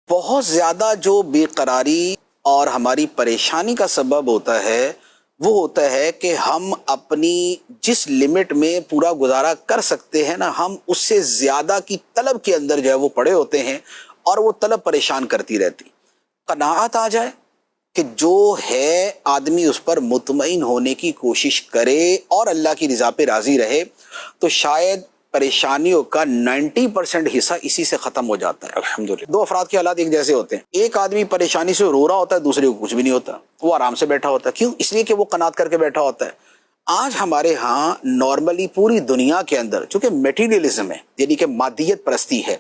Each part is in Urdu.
بہت زیادہ جو بے قراری اور ہماری پریشانی کا سبب ہوتا ہے وہ ہوتا ہے کہ ہم اپنی جس لمٹ میں پورا گزارا کر سکتے ہیں نا، ہم اس سے زیادہ کی طلب کے اندر جو ہے وہ پڑے ہوتے ہیں اور وہ طلب پریشان کرتی رہتی۔ قناعت آ جائے کہ جو ہے آدمی اس پر مطمئن ہونے کی کوشش کرے اور اللہ کی رضا پہ راضی رہے، تو شاید پریشانیوں کا 90% حصہ اسی سے ختم ہو جاتا ہے۔ الحمدللہ دو افراد کے حالات ایک جیسے ہوتے ہیں، ایک آدمی پریشانی سے رو رہا ہوتا ہے، دوسرے کو کچھ بھی نہیں ہوتا، وہ آرام سے بیٹھا ہوتا ہے۔ کیوں؟ اس لیے کہ وہ قناعت کر کے بیٹھا ہوتا ہے۔ آج ہمارے ہاں نارملی پوری دنیا کے اندر چونکہ میٹیریلزم ہے، یعنی کہ مادیت پرستی ہے،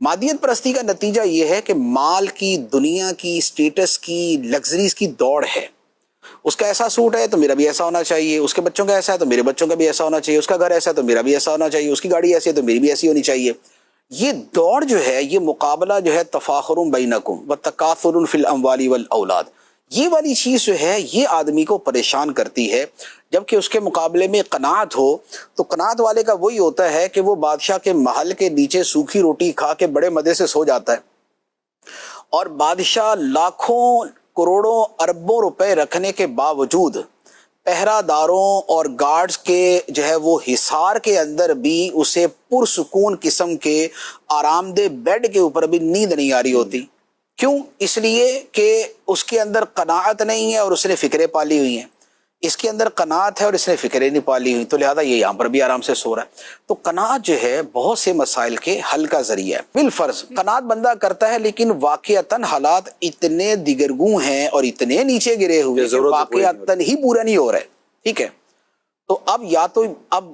مادیت پرستی کا نتیجہ یہ ہے کہ مال کی، دنیا کی، سٹیٹس کی، لگژریز کی دوڑ ہے۔ اس کا ایسا سوٹ ہے تو میرا بھی ایسا ہونا چاہیے، اس کے بچوں کا ایسا ہے تو میرے بچوں کا بھی ایسا ہونا چاہیے، اس کا گھر ایسا ہے تو میرا بھی ایسا ہونا چاہیے، اس کی گاڑی ایسی ہے تو میری بھی ایسی ہونی چاہیے۔ یہ دوڑ جو ہے، یہ مقابلہ جو ہے، تفاخر بینکم وتکاثر فی الاموال والاولاد، یہ والی چیز جو ہے یہ آدمی کو پریشان کرتی ہے۔ جبکہ اس کے مقابلے میں قناعت ہو تو قناعت والے کا وہی ہوتا ہے کہ وہ بادشاہ کے محل کے نیچے سوکھی روٹی کھا کے بڑے مزے سے سو جاتا ہے، اور بادشاہ لاکھوں کروڑوں اربوں روپے رکھنے کے باوجود پہرہ داروں اور گارڈز کے جو ہے وہ حصار کے اندر بھی اسے پرسکون قسم کے آرام دہ بیڈ کے اوپر بھی نیند نہیں آ رہی ہوتی۔ کیوں؟ اس لیے کہ اس کے اندر قناعت نہیں ہے اور اس نے فکریں پالی ہوئی ہیں، اس کے اندر قناعت ہے اور اس نے فکریں نہیں پالی ہوئی، تو لہذا یہ یہاں پر بھی آرام سے سو رہا ہے۔ تو قناعت جو ہے بہت سے مسائل کے حل کا ذریعہ ہے۔ بالفرض قناعت بندہ کرتا ہے، لیکن واقعتاً حالات اتنے دیگرگوں ہیں اور اتنے نیچے گرے ہوئے کہ واقعتاً ہی پورا نہیں ہو رہا ہے، ٹھیک ہے؟ تو اب یا تو اب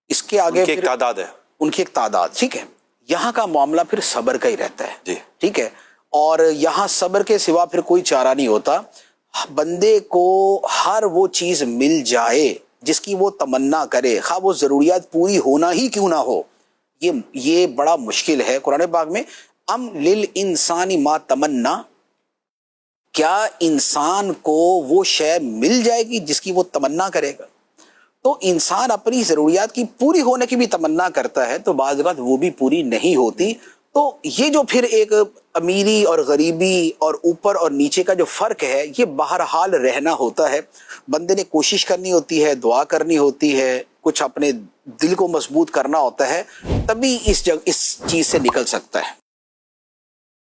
اس کے آگے ایک تعداد ہے، ان کی ایک تعداد، ٹھیک ہے، یہاں کا معاملہ پھر صبر کا ہی رہتا ہے، جی ٹھیک ہے، اور یہاں صبر کے سوا پھر کوئی چارہ نہیں ہوتا۔ بندے کو ہر وہ چیز مل جائے جس کی وہ تمنا کرے، خواہ وہ ضروریات پوری ہونا ہی کیوں نہ ہو، یہ بڑا مشکل ہے۔ قرآن پاک میں ام للانسان ما تمنا، کیا انسان کو وہ شے مل جائے گی جس کی وہ تمنا کرے گا؟ تو انسان اپنی ضروریات کی پوری ہونے کی بھی تمنا کرتا ہے تو بعض اوقات وہ بھی پوری نہیں ہوتی۔ تو یہ جو پھر ایک امیری اور غریبی اور اوپر اور نیچے کا جو فرق ہے، یہ بہرحال رہنا ہوتا ہے۔ بندے نے کوشش کرنی ہوتی ہے، دعا کرنی ہوتی ہے، کچھ اپنے دل کو مضبوط کرنا ہوتا ہے، تبھی اس چیز سے نکل سکتا ہے۔